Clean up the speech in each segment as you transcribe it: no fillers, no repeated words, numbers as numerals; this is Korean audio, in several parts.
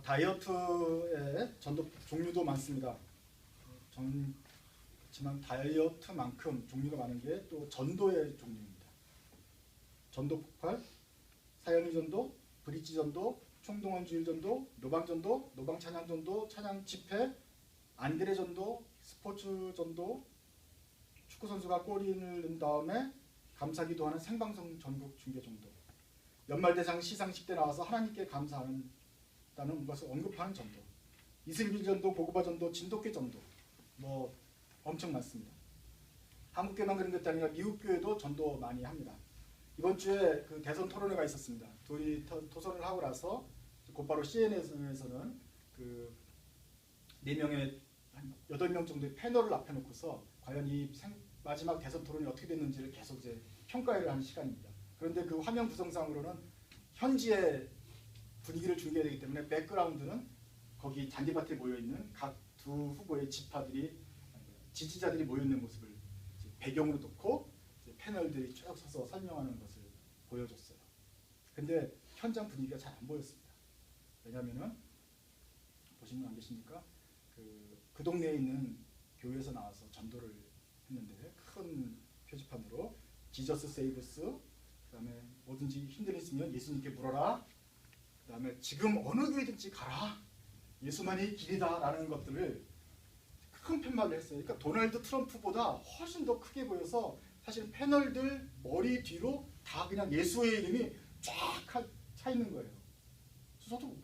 다이어트의 전도 종류도 많습니다. 그렇지만 다이어트만큼 종류가 많은 게 또 전도의 종류입니다. 전도 폭발, 사형리 전도, 브릿지 전도, 총동원주일 전도, 노방 전도, 노방 찬양 전도, 찬양 집회, 안드레 전도, 스포츠 전도, 축구 선수가 골인을 넣은 다음에 감사기도하는 생방송 전국 중계 전도, 연말대상 시상식 때 나와서 하나님께 감사하는 것을 언급하는 전도, 이슬길 전도, 보고바 전도, 진돗개 전도, 뭐 엄청 많습니다. 한국교회만 그런 것도 아니라 미국 교회도 전도 많이 합니다. 이번 주에 그 대선 토론회가 있었습니다. 둘이 토론을 하고 나서 곧바로 CNN에서는 그 4명의 한 8명 정도의 패널을 앞에 놓고서 과연 이 마지막 대선 토론이 어떻게 됐는지를 계속 이제 평가를 하는 시간입니다. 그런데 그 화면 구성상으로는 현지의 분위기를 중계되기 때문에 백그라운드는 거기 잔디밭에 모여있는 각 두 후보의 지지자들이 모여있는 모습을 배경으로 놓고 패널들이 쭉 서서 설명하는 것을 보여줬어요. 근데 현장 분위기가 잘 안 보였습니다. 왜냐하면은 보시면 안 계십니까? 그 동네에 있는 교회에서 나와서 전도를 했는데 큰 표지판으로 지저스 세이브스, 그다음에 뭐든지 힘든 일 있으면 예수님께 물어라, 그다음에 지금 어느 교회든지 가라, 예수만이 길이다 라는 것들을 큰 팻말을 했어요. 그러니까 도널드 트럼프보다 훨씬 더 크게 보여서 사실 패널들 머리 뒤로 다 그냥 예수의 이름이 쫙 차 있는 거예요. 저도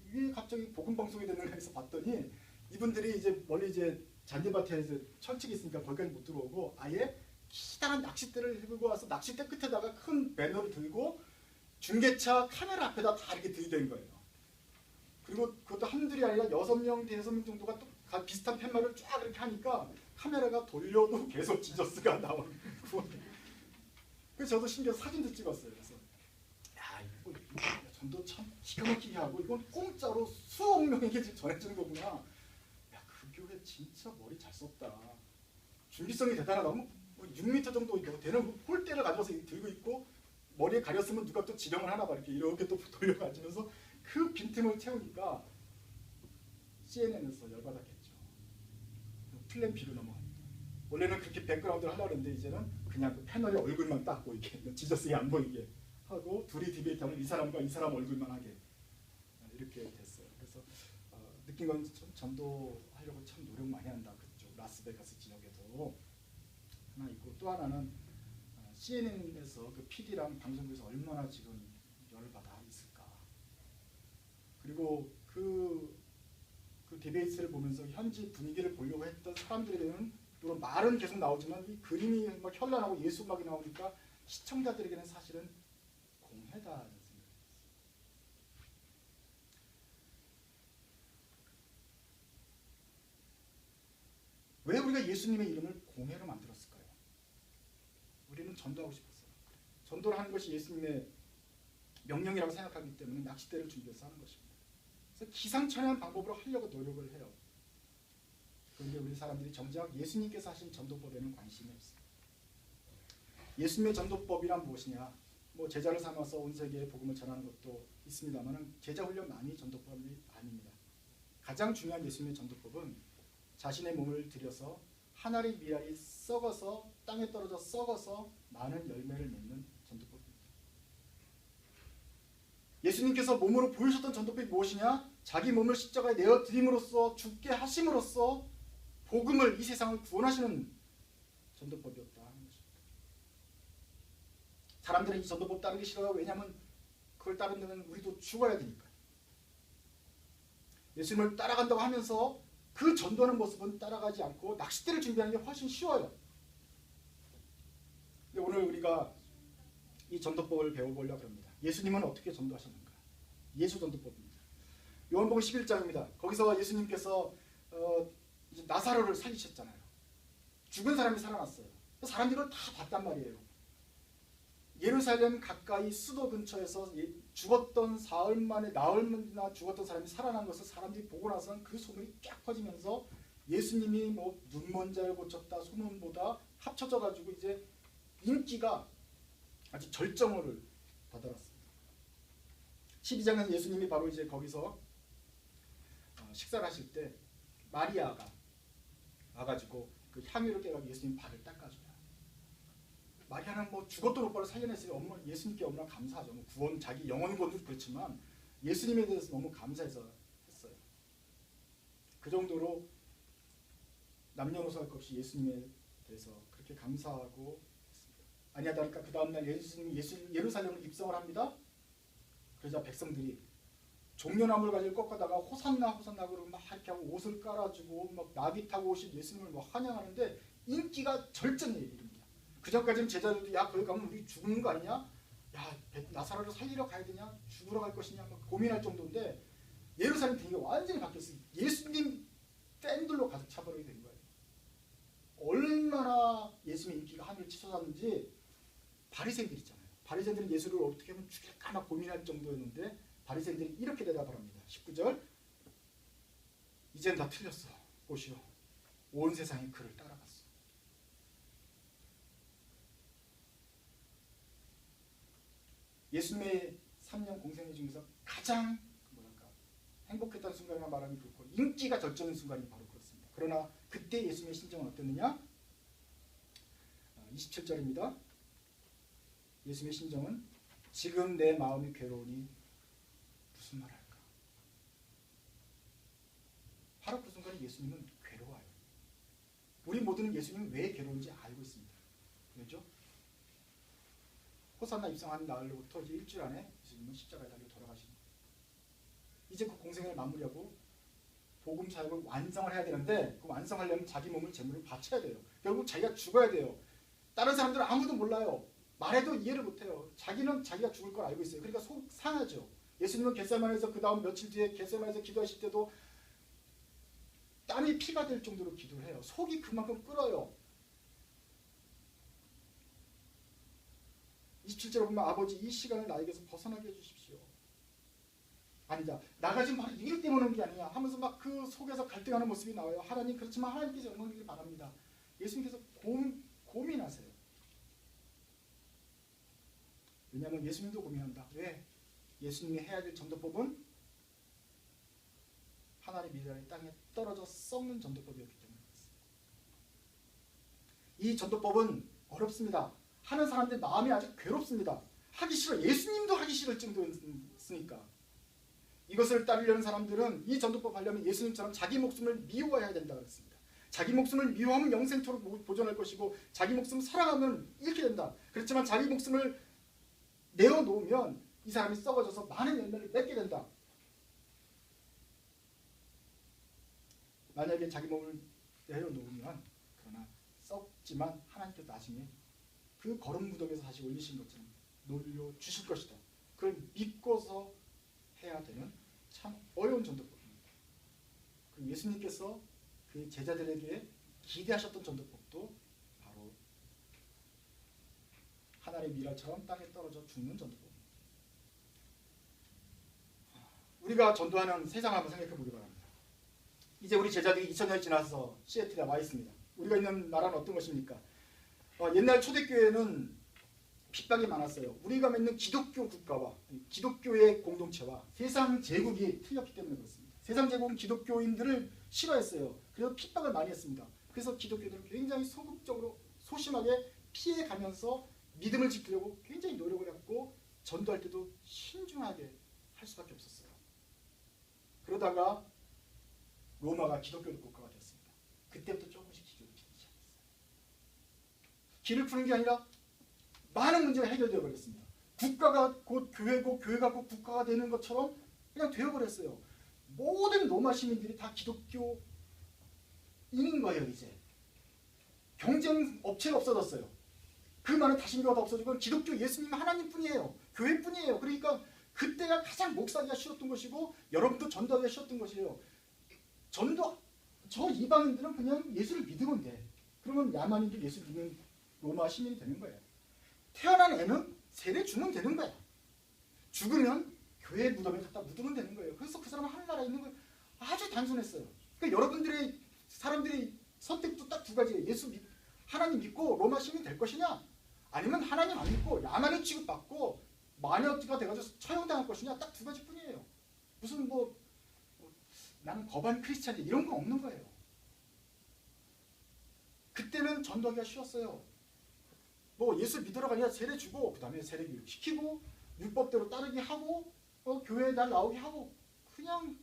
이게 갑자기 복음 방송이 됐는가 해서 봤더니 이분들이 이제 멀리 이제 잔디밭에 철책이 있으니까 거기까지 못 들어오고 아예 기다란 낚싯대를 들고 와서 낚싯대 끝에다가 큰 배너를 들고 중계차 카메라 앞에다 다 이렇게 들이댄 거예요. 그리고 그것도 한둘이 아니라 6명, 5명 정도가 또 비슷한 팻말을 쫙 이렇게 하니까 카메라가 돌려도 계속 지저스가 나오는. 그래서 저도 심지어 사진도 찍었어요. 그래서 야, 이거 전도 참 기가 막히게 하고 이건 공짜로 수억 명에게 지금 전해주는 거구나. 야, 그 교회 진짜 머리 잘 썼다. 준비성이 대단하다. 뭐 6m 정도 되는 홀대를 가져와서 들고 있고 머리에 가렸으면 누가 또 지령을 하나 봐. 이렇게 또 돌려가지면서 그 빈틈을 채우니까 CNN에서 열받았겠죠. 플랜 B로 넘어갑니다. 원래는 그렇게 백그라운드를 하려고 했는데 이제는 그냥 그 패널의 얼굴만 딱 보이게, 지저스가 안 보이게 하고 둘이 디베이트하면 이 사람과 이 사람 얼굴만 하게 이렇게 됐어요. 그래서 느낀 건 전도하려고 참 노력 많이 한다. 그쪽 라스베가스 지역에도 하나 있고, 또 하나는 CNN에서 그 PD랑 방송국에서 얼마나 지금 열받아 있을까. 그리고 그 디베이트를 보면서 현지 분위기를 보려고 했던 사람들에게는 물론 말은 계속 나오지만 이 그림이 막 현란하고 예수 음악이 나오니까 시청자들에게는 사실은 공해다는 생각이 들었어요. 왜 우리가 예수님의 이름을 공해로 만들었을까요? 우리는 전도하고 싶었어요. 전도를 하는 것이 예수님의 명령이라고 생각하기 때문에 낚싯대를 준비해서 하는 것입니다. 그래서 기상천외한 방법으로 하려고 노력을 해요. 그런데 우리 사람들이 정작 예수님께서 하신 전도법에는 관심이 없어요. 예수님의 전도법이란 무엇이냐? 뭐 제자를 삼아서 온 세계에 복음을 전하는 것도 있습니다만 제자 훈련만이 전도법이 아닙니다. 가장 중요한 예수님의 전도법은 자신의 몸을 들여서 한 알이 미알이 썩어서 땅에 떨어져 썩어서 많은 열매를 맺는 전도법입니다. 예수님께서 몸으로 보여주셨던 전도법이 무엇이냐? 자기 몸을 십자가에 내어드림으로써 죽게 하심으로써 복음을, 이 세상을 구원하시는 전도법이었다 하는 것입니다. 사람들은 이 전도법 따르기 싫어요. 왜냐하면 그걸 따르면 우리도 죽어야 되니까. 예수님을 따라간다고 하면서 그 전도하는 모습은 따라가지 않고 낚싯대를 준비하는 게 훨씬 쉬워요. 근데 오늘 우리가 이 전도법을 배워보려고 합니다. 예수님은 어떻게 전도하셨는가? 예수 전도법입니다. 요한복음 11장입니다. 거기서 예수님께서 이제 나사로를 살리셨잖아요. 죽은 사람이 살아났어요. 사람들이 그걸 다 봤단 말이에요. 예루살렘 가까이 수도 근처에서 죽었던 사흘 만에 나흘이나 죽었던 사람이 살아난 것을 사람들이 보고 나서는 그 소문이 쫙 퍼지면서 예수님이 뭐 눈먼 자를 고쳤다 소문보다 합쳐져 가지고 이제 인기가 아주 절정을 다다랐습니다. 12장은 예수님이 바로 이제 거기서 식사를 하실 때 마리아가 와가지고 그 향유를 깨가지고 예수님 발을 닦아줘요. 마리아는 뭐 죽었던 오빠를 살려냈으니 예수님께 너무나 감사하죠. 뭐 구원, 자기 영혼 구원도 그렇지만 예수님에 대해서 너무 감사해서 했어요. 그 정도로 남녀노소 할 것 없이 예수님에 대해서 그렇게 감사하고 했습니다. 아니하다니까 그 다음날 예수님이 예루살렘을 입성을 합니다. 그러자 백성들이 종려나무를 가지고 꺾어다가 호산나 호산나 그러고 막 이렇게 하고 옷을 깔아주고 막 나귀 타고 오신 예수님을 막 환영하는데 인기가 절정에 이릅니다. 그 전까지는 제자들도 야 거기 가면 우리 죽는 거 아니냐? 야 나사로를 살리러 가야 되냐? 죽으러 갈 것이냐? 막 고민할 정도인데 예루살렘 분위기가 완전히 바뀌었어요. 예수님 팬들로 가득 차버리게 된 거예요. 얼마나 예수님의 인기가 하늘을 치솟았는지 바리새인들 있잖아요. 바리새인들은 예수를 어떻게 하면 죽일까 막 고민할 정도였는데 바리새인들이 이렇게 대답을 합니다. 19절 이젠 다 틀렸어. 보시오. 온 세상이 그를 따라갔어. 예수님의 3년 공생애 중에서 가장 행복했던 순간이라 말하면 그렇고 인기가 절정인 순간이 바로 그렇습니다. 그러나 그때 예수님의 심정은 어땠느냐? 27절입니다. 예수님의 심정은 지금 내 마음이 괴로우니 무슨 말 할까? 바로 그 순간에 예수님은 괴로워요. 우리 모두는 예수님은 왜 괴로운지 알고 있습니다. 왜죠? 호산나 입성한 날로부터 이제 일주일 안에 예수님은 십자가에 달려 돌아가십니다. 이제 그 공생을 마무리하고 복음 사역을 완성을 해야 되는데 그 완성하려면 자기 몸을 제물로 바쳐야 돼요. 결국 자기가 죽어야 돼요. 다른 사람들은 아무도 몰라요. 말해도 이해를 못해요. 자기는 자기가 죽을 걸 알고 있어요. 그러니까 속 상하죠. 예수님은 겟세마네에서 그 다음 며칠 뒤에 겟세마네에서 기도하실 때도 땀이 피가 될 정도로 기도를 해요. 속이 그만큼 끓어요. 27절에 보면 아버지 이 시간을 나에게서 벗어나게 해주십시오. 아니다. 나가 지금 바로 일 때문에 오는 게 아니야 하면서 막 그 속에서 갈등하는 모습이 나와요. 하나님 그렇지만 하나님께서 영광되길 바랍니다. 예수님께서 고민하세요. 왜냐하면 예수님도 고민한다. 왜? 예수님이 해야 될 전도법은 하나님의 미래의 땅에 떨어져 썩는 전도법이었기 때문에 그렇습니다. 이 전도법은 어렵습니다. 하는 사람들 마음이 아주 괴롭습니다. 하기 싫어. 예수님도 하기 싫을 정도였으니까. 이것을 따르려는 사람들은 이 전도법 하려면 예수님처럼 자기 목숨을 미워해야 된다 그랬습니다. 자기 목숨을 미워하면 영생토록 보존할 것이고 자기 목숨을 사랑하면 잃게 된다. 그렇지만 자기 목숨을 내어놓으면 이 사람이 썩어져서 많은 열매를 맺게 된다. 만약에 자기 몸을 내려놓으면 그러나 썩지만 하나님께서 나중에 그 거룩 무덤에서 다시 올리신 것처럼 놀려주실 것이다. 그걸 믿고서 해야 되는 참 어려운 전도법입니다. 그리고 예수님께서 그 제자들에게 기대하셨던 전도법도 바로 하나님의 미라처럼 땅에 떨어져 죽는 전도법입니다. 우리가 전도하는 세상을 한번 생각해 보기 바랍니다. 이제 우리 제자들이 2000년이 지나서 시애틀에 와 있습니다. 우리가 있는 나라는 어떤 것입니까? 옛날 초대교회는 핍박이 많았어요. 우리가 맺는 기독교 국가와 기독교의 공동체와 세상 제국이 틀렸기 때문에 그렇습니다. 세상 제국은 기독교인들을 싫어했어요. 그래서 핍박을 많이 했습니다. 그래서 기독교인들은 굉장히 소극적으로 소심하게 피해가면서 믿음을 지키려고 굉장히 노력을 했고 전도할 때도 신중하게 할 수밖에 없었어요. 그러다가 로마가 기독교 국가가 됐습니다. 그때부터 조금씩 기교를 피기 시작했어요. 길을 푸는 게 아니라 많은 문제가 해결되어 버렸습니다. 국가가 곧 교회고 교회가 곧 국가가 되는 것처럼 그냥 되어버렸어요. 모든 로마 시민들이 다 기독교인인 거예요. 이제 경쟁 업체가 없어졌어요. 그 많은 다신교가 다 없어지고 기독교 예수님 하나님뿐이에요. 교회뿐이에요. 그러니까 그때가 가장 목사기가 쉬웠던 것이고 여러분도 전도하기가 쉬웠던 것이에요. 전도 저 이방인들은 그냥 예수를 믿으면 돼. 그러면 야만인들 예수 믿는 로마 시민이 되는 거예요. 태어난 애는 세례 주면 되는 거야. 죽으면 교회 무덤에 갖다 묻으면 되는 거예요. 그래서 그 사람은 하늘나라에 있는 거예요. 아주 단순했어요. 그러니까 여러분들의 사람들의 선택도 딱 두 가지예요. 하나님 믿고 로마 시민이 될 것이냐, 아니면 하나님 안 믿고 야만인 취급받고 마녀가 돼가지고 처형당할 것이냐, 딱 두 가지뿐이에요. 무슨 나는 거반 크리스찬이 이런 건 없는 거예요. 그때는 전도하기가 쉬웠어요. 뭐 예수 믿으러 가냐 세례 주고 그 다음에 세례 교육 시키고 율법대로 따르게 하고 교회에 날 나오게 하고 그냥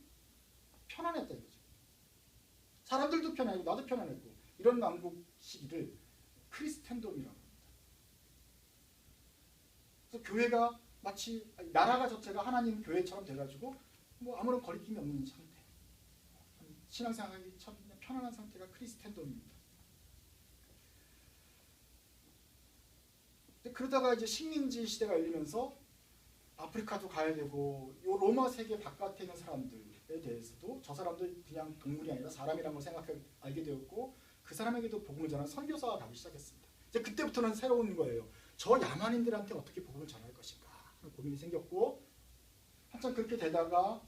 편안했다 이거죠. 사람들도 편안하고 나도 편안했고 이런 왕국 시기를 크리스텐돔이라고 합니다. 그래서 교회가 마치 나라가 자체가 하나님 교회처럼 돼가지고 뭐 아무런 거리낌이 없는 상태. 신앙생활이 참 편안한 상태가 크리스텐돔입니다. 그러다가 이제 식민지 시대가 열리면서 아프리카도 가야 되고 요 로마 세계 바깥에 있는 사람들에 대해서도 저 사람들 그냥 동물이 아니라 사람이라는 걸 알게 되었고 그 사람에게도 복음을 전하는 선교사가 가기 시작했습니다. 이제 그때부터는 새로운 거예요. 저 야만인들한테 어떻게 복음을 전할 것인가 하는 고민이 생겼고 한참 그렇게 되다가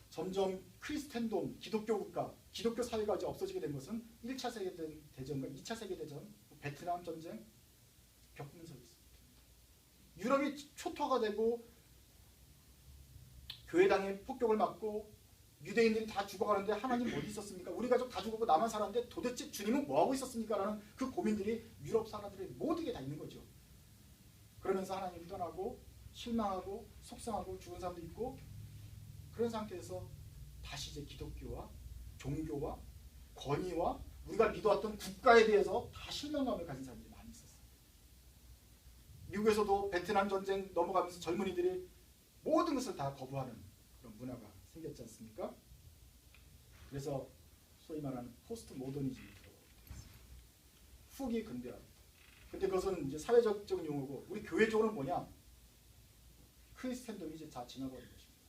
점점 크리스텐돔, 기독교 국가, 기독교 사회가 이제 없어지게 된 것은 1차 세계대전과 2차 세계대전, 베트남 전쟁 겪으면서 있습니다. 유럽이 초토화가 되고 교회당의 폭격을 맞고 유대인들이 다 죽어가는데 하나님 어디 있었습니까? 우리 가족 다 죽었고 나만 살았는데 도대체 주님은 뭐하고 있었습니까? 라는 그 고민들이 유럽 사람들의 모두에게 다 있는 거죠. 그러면서 하나님 떠나고 실망하고 속상하고 죽은 사람도 있고 그런 상태에서 다시 이제 기독교와 종교와 권위와 우리가 믿어왔던 국가에 대해서 다 실망감을 가진 사람들이 많이 있었어요. 미국에서도 베트남 전쟁 넘어가면서 젊은이들이 모든 것을 다 거부하는 그런 문화가 생겼지 않습니까? 그래서 소위 말하는 포스트 모더니즘이 들어오게 됐습니다. 후기 근대화. 근데 그것은 이제 사회적인 용어고 우리 교회적으로는 뭐냐? 크리스텐돔이 이제 다 지나버린 것입니다.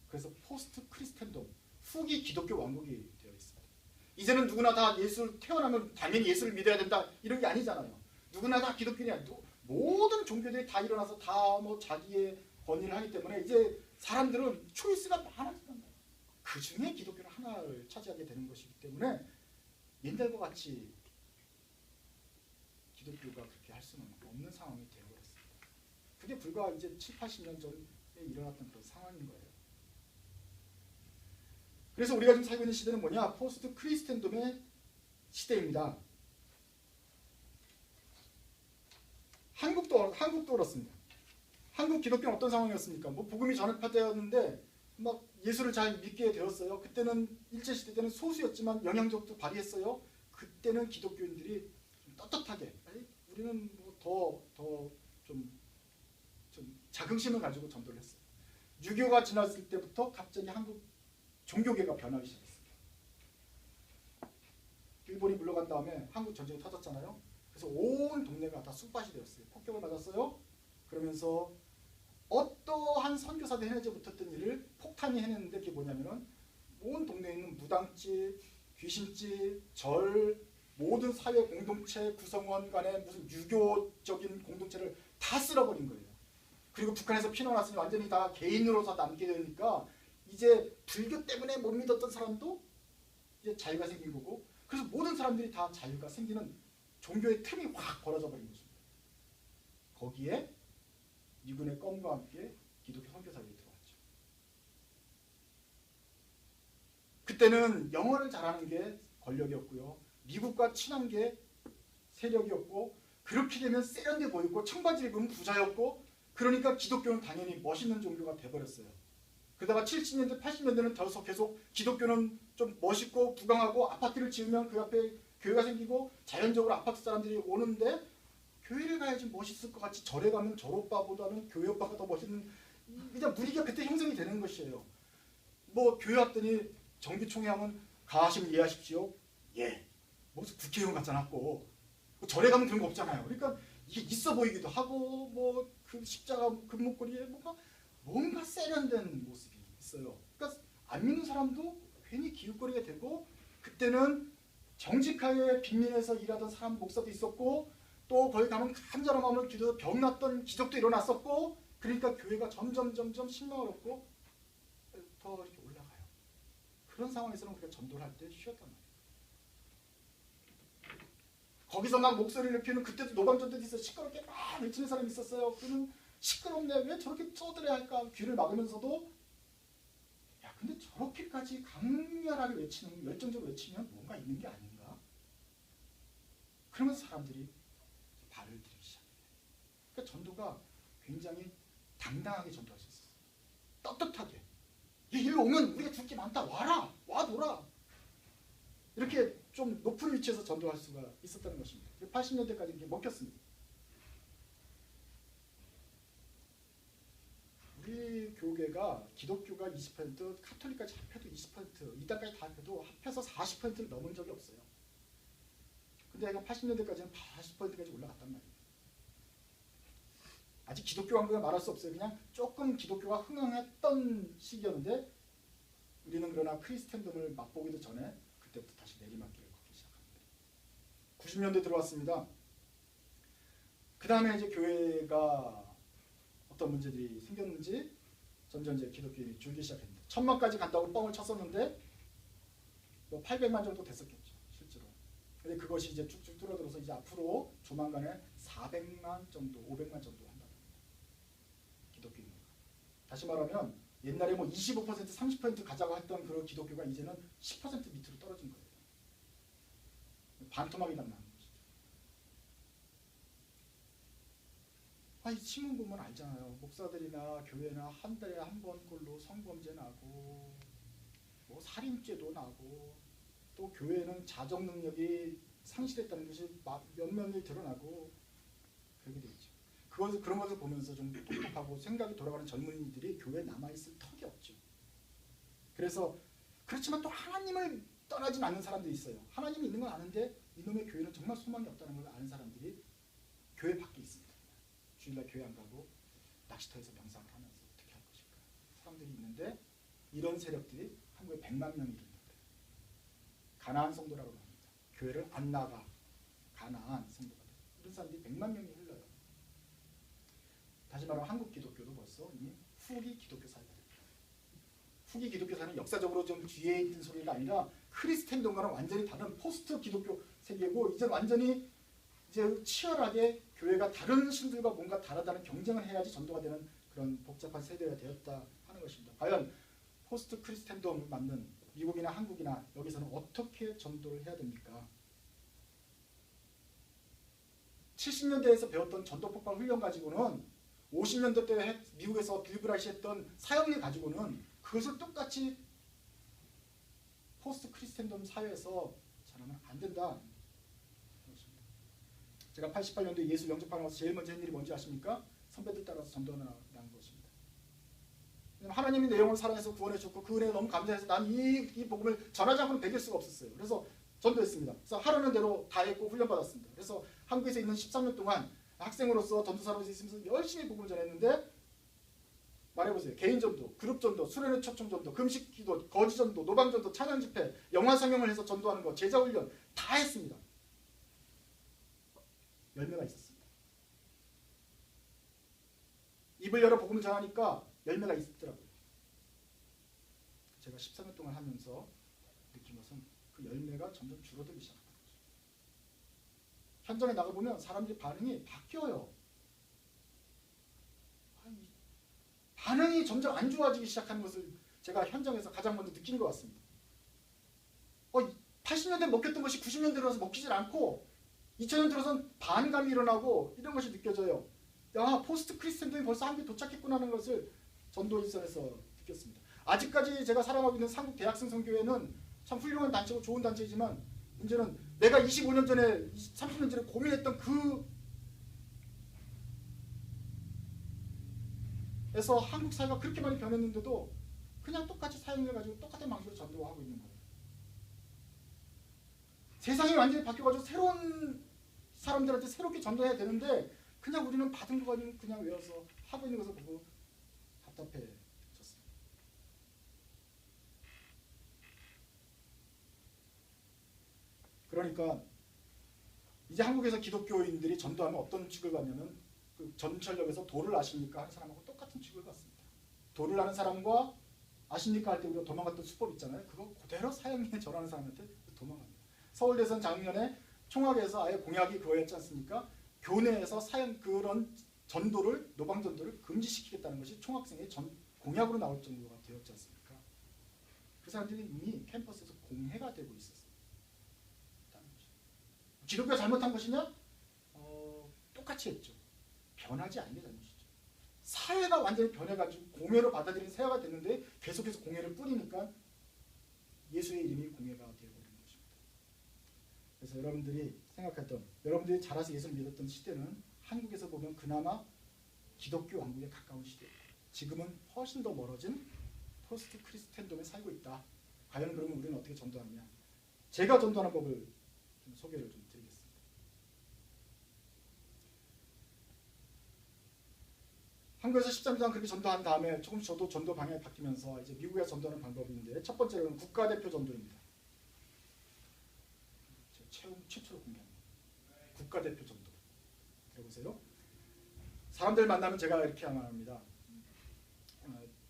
그래서 포스트 크리스텐돔, 후기 기독교 왕국이 되어 있습니다. 이제는 누구나 다 예수를 태어나면 당연히 예수를 믿어야 된다 이런 게 아니잖아요. 누구나 다 기독교냐? 모든 종교들이 다 일어나서 다 뭐 자기의 권위를 하기 때문에 이제 사람들은 초이스가 많아진단 말이에요. 그 중에 기독교는 하나를 차지하게 되는 것이기 때문에 옛날과 같이 기독교가 그렇게 할 수는 없는 상황이 되어버렸습니다. 그게 불과 이제 7, 80년 전에 일어났던 그런 상황인 거예요. 그래서 우리가 지금 살고 있는 시대는 뭐냐? 포스트 크리스텐돔의 시대입니다. 한국도 그렇습니다. 한국 기독교는 어떤 상황이었습니까? 뭐 복음이 전파되었는데 막 예수를 잘 믿게 되었어요. 그때는 일제시대 때는 소수였지만 영향력도 발휘했어요. 그때는 기독교인들이 좀 떳떳하게 우리는 뭐 더 좀 자긍심을 가지고 전도를 했어요. 6.25가 지났을 때부터 갑자기 한국 종교계가 변하기 시작했습니다. 일본이 물러간 다음에 한국 전쟁이 터졌잖아요. 그래서 온 동네가 다 쑥밭이 되었어요. 폭격을 맞았어요. 그러면서 어떠한 선교사도 해내지 못했던 일을 폭탄이 해냈는데 그게 뭐냐면은 온 동네에 있는 무당집, 귀신집, 절, 모든 사회 공동체 구성원 간의 무슨 유교적인 공동체를 다 쓸어버린 거예요. 그리고 북한에서 피난왔으니 완전히 다 개인으로서 남게 되니까 이제 불교 때문에 못 믿었던 사람도 이제 자유가 생긴 거고 그래서 모든 사람들이 다 자유가 생기는 종교의 틈이 확 벌어져 버린 것입니다. 거기에 미군의 껌과 함께 기독교 선교사들이 들어왔죠. 그때는 영어를 잘하는 게 권력이었고요. 미국과 친한 게 세력이었고 그렇게 되면 세련돼 보였고 청바지를 입으면 부자였고 그러니까 기독교는 당연히 멋있는 종교가 돼버렸어요. 그러다가 70년대, 80년대는 더 계속 기독교는 좀 멋있고 부강하고 아파트를 지으면 그 앞에 교회가 생기고 자연적으로 아파트 사람들이 오는데 교회를 가야지 멋있을 것 같이 절에 가면 절 오빠보다는 교회 오빠가 더 멋있는 그냥 분위기가 그때 형성이 되는 것이에요. 뭐 교회 왔더니 정기총회 하면 가하시면 예하십시오. 예. 무슨 국회의원 같지 않았고 뭐 절에 가면 그런 거 없잖아요. 그러니까 이게 있어 보이기도 하고 뭐 그 십자가 금목걸이에 뭔가 세련된 모습이 있어요. 그러니까 안 믿는 사람도 괜히 기웃거리게 되고 그때는 정직하게 빈민에서 일하던 사람 목사도 있었고 또 거기 가면 간절한 마음으로 기도해서 병났던 기적도 일어났었고 그러니까 교회가 점점 신망을 얻고 더 이렇게 올라가요. 그런 상황에서는 우리가 전도를 할 때 쉬었단 말이에요. 거기서 막 목소리를 높이는 그때도 노방전도 있어요. 시끄럽게 막 외치는 사람이 있었어요. 그는 시끄럽네. 왜 저렇게 떠들어야 할까? 귀를 막으면서도 야 근데 저렇게까지 강렬하게 외치는, 열정적으로 외치면 뭔가 있는 게 아닌가? 그러면서 사람들이 발을 들이기 시작해요. 그러니까 전도가 굉장히 당당하게 전도할 수 있었어요. 떳떳하게. 일로 오면 우리가 줄 게 많다. 와라. 와둬라. 이렇게 좀 높은 위치에서 전도할 수가 있었다는 것입니다. 80년대까지 이렇게 먹혔습니다. 우리 교계가 기독교가 20%, 카톨릭까지 합해도 20%, 이단까지 다 합해도 합해서 40%를 넘은 적이 없어요. 근데 80년대까지는 40%까지 올라갔단 말이에요. 아직 기독교 왕국을 말할 수 없어요. 그냥 조금 기독교가 흥황했던 시기였는데 우리는 그러나 크리스텐덤을 맛보기도 전에 그때부터 다시 내리막길을 걷기 시작합니다. 90년대 들어왔습니다. 그 다음에 이제 교회가 어떤 문제들이 생겼는지 점점 이제 기독교인이 줄기 시작합니다. 1000만까지 간다고 뻥을 쳤었는데 뭐 800만 정도 됐었겠죠, 실제로. 근데 그것이 이제 쭉쭉 줄어들어서 이제 앞으로 조만간에 400만 정도, 500만 정도 한다고 합니다. 기독교인. 다시 말하면 옛날에 뭐 25%, 30% 가자고 했던 그런 기독교가 이제는 10% 밑으로 떨어진 거예요. 반토막이 나는 것이죠. 이 신문 보면 알잖아요. 목사들이나 교회나 한 달에 한 번꼴로 성범죄 나고, 뭐 살인죄도 나고, 또 교회는 자정 능력이 상실했다는 것이 몇몇이 드러나고 그렇게 돼 있죠. 그런 것을 보면서 좀 똑똑하고 생각이 돌아가는 젊은이들이 교회에 남아있을 턱이 없죠. 그래서 그렇지만 또 하나님을 떠나진 않는 사람들이 있어요. 하나님이 있는 건 아는데 이놈의 교회는 정말 소망이 없다는 걸 아는 사람들이 교회 밖에 있습니다. 주일날 교회 안 가고 낚시터에서 명상을 하면서 어떻게 할 것일까. 사람들이 있는데 이런 세력들이 한국에 100만 명이 이른다. 가나안 성도라고 합니다. 교회를 안 나가. 가나안 성도가 돼. 이런 사람들이 100만 명이 흘러요. 다시 말하면 한국 기독교도 벌써 이미 후기 기독교 사회가 됩니다. 후기 기독교 사회는 역사적으로 좀 뒤에 있는 소리가 아니라 크리스텐덤과는 완전히 다른 포스트 기독교 세계고 이제 완전히 이제 치열하게 교회가 다른 신들과 뭔가 다르다는 경쟁을 해야지 전도가 되는 그런 복잡한 세대가 되었다 하는 것입니다. 과연 포스트 크리스텐덤을 맞는 미국이나 한국이나 여기서는 어떻게 전도를 해야 됩니까? 70년대에서 배웠던 전도 폭발 훈련 가지고는 50년대 때 미국에서 빌브라시 했던 사역을 가지고는 그것을 똑같이 포스트 크리스텐덤 사회에서 잘하면 안 된다. 제가 88년도에 예수 영접하고 나서 제일 먼저 한 일이 뭔지 아십니까? 선배들 따라서 전도하는 것입니다. 하나님이 내용을 사랑해서 구원해 줬고 그 은혜에 너무 감사해서 난 이 복음을 전하지 않고는 베길 수가 없었어요. 그래서 전도했습니다. 그래서 하라는 대로 다 했고 훈련받았습니다. 그래서 한국에서 있는 13년 동안 학생으로서 전도사로서 있으면서 열심히 복음을 전했는데 말해보세요. 개인 전도, 그룹 전도, 수련회 초청 전도, 금식 기도, 거지 전도, 노방 전도, 찬양 집회, 영화 상영을 해서 전도하는 거, 제자 훈련 다 했습니다. 열매가 있었습니다. 입을 열어 복음을 전하니까 열매가 있더라고요. 제가 13년 동안 하면서 느낀 것은 그 열매가 점점 줄어들기 시작합니다. 현장에 나가보면 사람들이 반응이 바뀌어요. 반응이 점점 안 좋아지기 시작하는 것을 제가 현장에서 가장 먼저 느낀 것 같습니다. 80년대 먹혔던 것이 90년대 들어서 먹히질 않고 2000년 들어서는 반감이 일어나고 이런 것이 느껴져요. 야, 포스트 크리스텐덤이 벌써 한국에 도착했구나 하는 것을 전도 일선에서 느꼈습니다. 아직까지 제가 사랑하고 있는 한국 대학생 선교회는 참 훌륭한 단체고 좋은 단체이지만 문제는 내가 25년 전에 30년 전에 고민했던 에서 한국 사회가 그렇게 많이 변했는데도 그냥 똑같이 사용을 가지고 똑같은 방식으로 전도하고 있는 거예요. 세상이 완전히 바뀌어가지고 새로운 사람들한테 새롭게 전도해야 되는데 그냥 우리는 받은 거 가지고 그냥 외워서 하고 있는 것을 보고 답답해졌습니다. 그러니까 이제 한국에서 기독교인들이 전도하면 어떤 취급을 받냐면 그 전철역에서 도를 아십니까? 하는 사람하고 똑같은 취급을 받습니다. 도를 아는 사람과 아십니까? 할 때 우리가 도망갔던 수법 있잖아요. 그거 그대로 사형에 절하는 사람한테 도망갑니다. 서울대선 작년에 총학에서 아예 공약이 그거였지 않습니까? 교내에서 그런 전도를 노방 전도를 금지시키겠다는 것이 총학생의 공약으로 나올 정도가 되었지 않습니까? 그 사람들이 이미 캠퍼스에서 공해가 되고 있었어요. 기독교가 잘못한 것이냐? 똑같이 했죠. 변하지 않는 게 잘못이죠. 사회가 완전히 변해가지고 공회로 받아들인 사회가 됐는데 계속해서 공회를 뿌리니까 예수의 이름이 공회가 되어버린 것입니다. 그래서 여러분들이 생각했던, 여러분들이 자라서 예수를 믿었던 시대는 한국에서 보면 그나마 기독교 왕국에 가까운 시대예요. 지금은 훨씬 더 멀어진 포스트 크리스텐돔에 살고 있다. 과연 그러면 우리는 어떻게 전도하느냐? 제가 전도하는 법을 좀 소개를 좀 드리겠습니다. 한국에서 13장 그렇게 전도한 다음에 조금씩 저도 전도 방향이 바뀌면서 이제 미국에서 전도하는 방법이 있는데, 첫 번째로는 국가대표 전도입니다. 제가 최초로 공개합니다. 국가대표 전도. 들어보세요. 사람들 만나면 제가 이렇게 말합니다.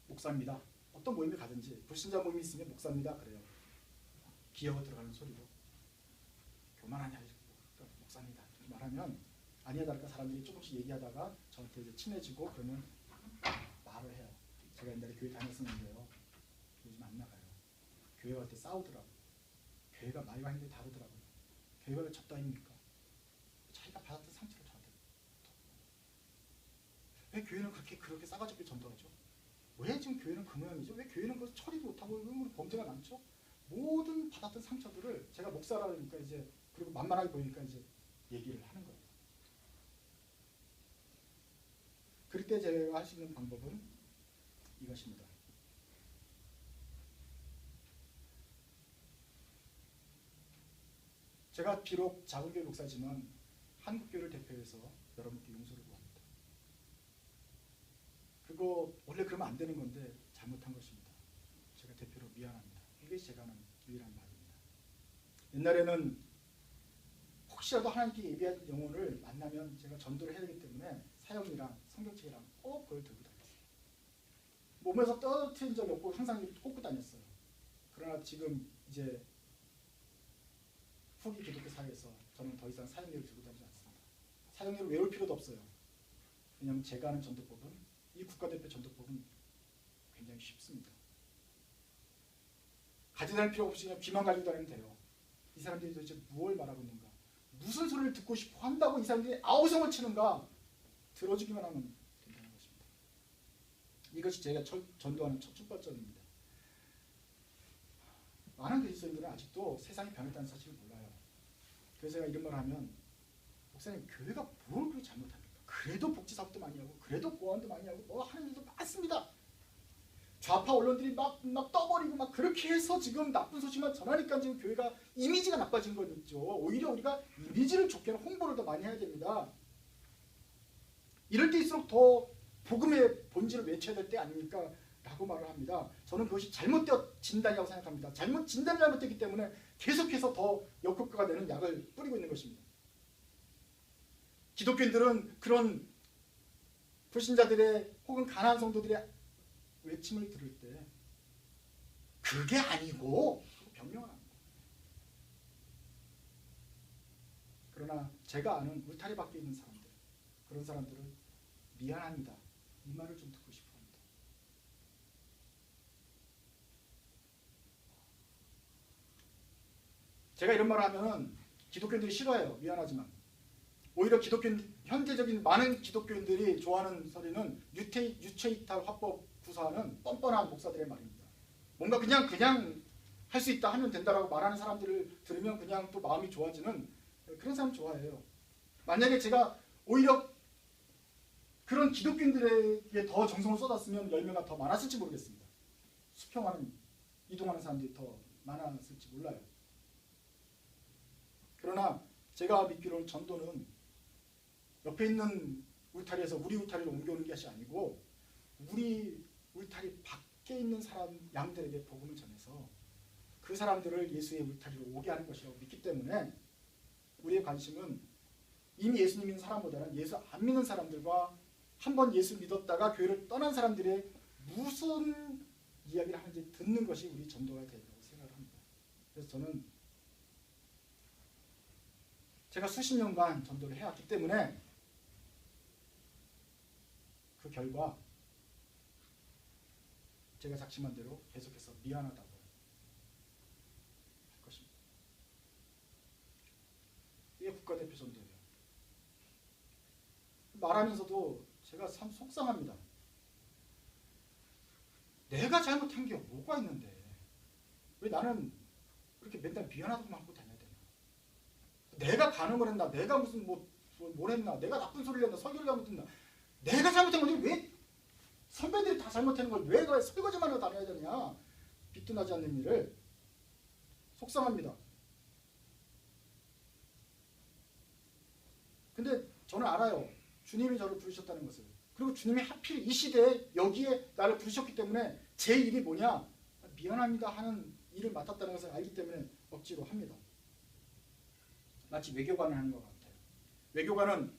목사입니다. 어떤 모임에 가든지 불신자 모임이 있으면 목사입니다. 그래요. 기어가 들어가는 소리로. 교만하냐? 목사입니다. 이렇게 말하면 아니야 다를까 사람들이 조금씩 얘기하다가 저한테 이제 친해지고 그러면 말을 해요. 제가 옛날에 교회 다녔었는데요. 요즘 안 나가요. 교회 갈 때 싸우더라고요. 교회가 말과 행동이 다르더라고요. 교회가 왜 졌다입니까? 자기가 받았던 상처를 저한테. 왜 교회는 그렇게 싸가지고 전도하죠? 왜 지금 교회는 그 모양이죠? 왜 교회는 그걸 처리도 못하고 범죄가 많죠? 모든 받았던 상처들을 제가 목사라니까 이제, 그리고 만만하게 보이니까 이제 얘기를 하는 거예요. 그럴 때 제가 할 수 있는 방법은 이것입니다. 제가 비록 작은 교회 목사지만 한국교회를 대표해서 여러분께 용서를 구합니다. 그거 원래 그러면 안 되는 건데 잘못한 것입니다. 제가 대표로 미안합니다. 이게 제가 하는 유일한 말입니다. 옛날에는 혹시라도 하나님께 예비한 영혼을 만나면 제가 전도를 해야 되기 때문에 사형이랑 성경책이랑 꼭 그걸 들고 다녔어요. 몸에서 떨어뜨린 적이 없고 항상 꽂고 다녔어요. 그러나 지금 이제 후기 기독교 사회에서 저는 더 이상 사형리를 들고 다니지 않습니다. 사형리를 외울 필요도 없어요. 왜냐하면 제가 하는 전도법은, 이 국가대표 전도법은 굉장히 쉽습니다. 가지고 다닐 필요 없이 그냥 귀만 가지고 다니면 돼요. 이 사람들이 도대체 무엇을 말하고 있는가? 무슨 소리를 듣고 싶어 한다고 이 사람들이 아우성을 치는가? 들어주기만 하면 된다는 것입니다. 이것이 제가 전도하는 첫 출발점입니다. 많은 그리스도인들은 아직도 세상이 변했다는 사실을 몰라요. 그래서 제가 이런 말을 하면, 목사님 교회가 뭘 그렇게 잘못합니까? 그래도 복지사업도 많이 하고 그래도 보안도 많이 하고 뭐 하는 일도 많습니다. 좌파 언론들이 막 떠버리고 막 그렇게 해서 지금 나쁜 소식만 전하니까 지금 교회가 이미지가 나빠진 거죠. 오히려 우리가 이미지를 좋게 하는 홍보를 더 많이 해야 됩니다. 이럴 때일수록 더 복음의 본질을 외쳐야 될 때 아닙니까? 라고 말을 합니다. 저는 그것이 잘못되어진다고 생각합니다. 진단이 잘못되기 때문에 계속해서 더 역효과가 되는 약을 뿌리고 있는 것입니다. 기독교인들은 그런 불신자들의 혹은 가난한 성도들의 외침을 들을 때 그게 아니고 변명을 합니다. 그러나 제가 아는 울타리 밖에 있는 사람들, 그런 사람들은 미안합니다. 이 말을 좀 듣고 싶어 합니다. 제가 이런 말을 하면은 기독교인들이 싫어해요. 미안하지만. 오히려 현대적인 많은 기독교인들이 좋아하는 소리는 유체이탈 화법 구사하는 뻔뻔한 목사들의 말입니다. 뭔가 그냥 할 수 있다 하면 된다라고 말하는 사람들을 들으면 그냥 또 마음이 좋아지는 그런 사람 좋아해요. 만약에 제가 오히려 그런 기독교인들에게 더 정성을 쏟았으면 열매가 더 많았을지 모르겠습니다. 수평하는, 이동하는 사람들이 더 많았을지 몰라요. 그러나 제가 믿기로는 전도는 옆에 있는 울타리에서 우리 울타리를 옮겨오는 것이 아니고 우리 울타리 밖에 있는 사람, 양들에게 복음을 전해서 그 사람들을 예수의 울타리로 오게 하는 것이라고 믿기 때문에 우리의 관심은 이미 예수 믿는 사람보다는 예수 안 믿는 사람들과 한번 예수 믿었다가 교회를 떠난 사람들의 무슨 이야기를 하는지 듣는 것이 우리 전도가 된다고 생각을 합니다. 그래서 저는 제가 수십 년간 전도를 해왔기 때문에 그 결과 제가 작심한 대로 계속해서 미안하다고 국가대표 전도예요. 말하면서도 제가 참 속상합니다. 내가 잘못한 게 뭐가 있는데 왜 나는 그렇게 맨날 미안하다고만 하고 다녀야 되나? 내가 가능을 했나? 내가 무슨 뭘 했나? 내가 나쁜 소리를 했나? 설교를 잘못했나? 내가 잘못한 건데 왜 선배들이 다 잘못하는 걸 왜 설거지만 하고 다녀야 되냐? 빛도 나지 않는 일을. 속상합니다. 근데 저는 알아요. 주님이 저를 부르셨다는 것을. 그리고 주님이 하필 이 시대에 여기에 나를 부르셨기 때문에 제 일이 뭐냐? 미안합니다 하는 일을 맡았다는 것을 알기 때문에 억지로 합니다. 마치 외교관을 하는 것 같아요. 외교관은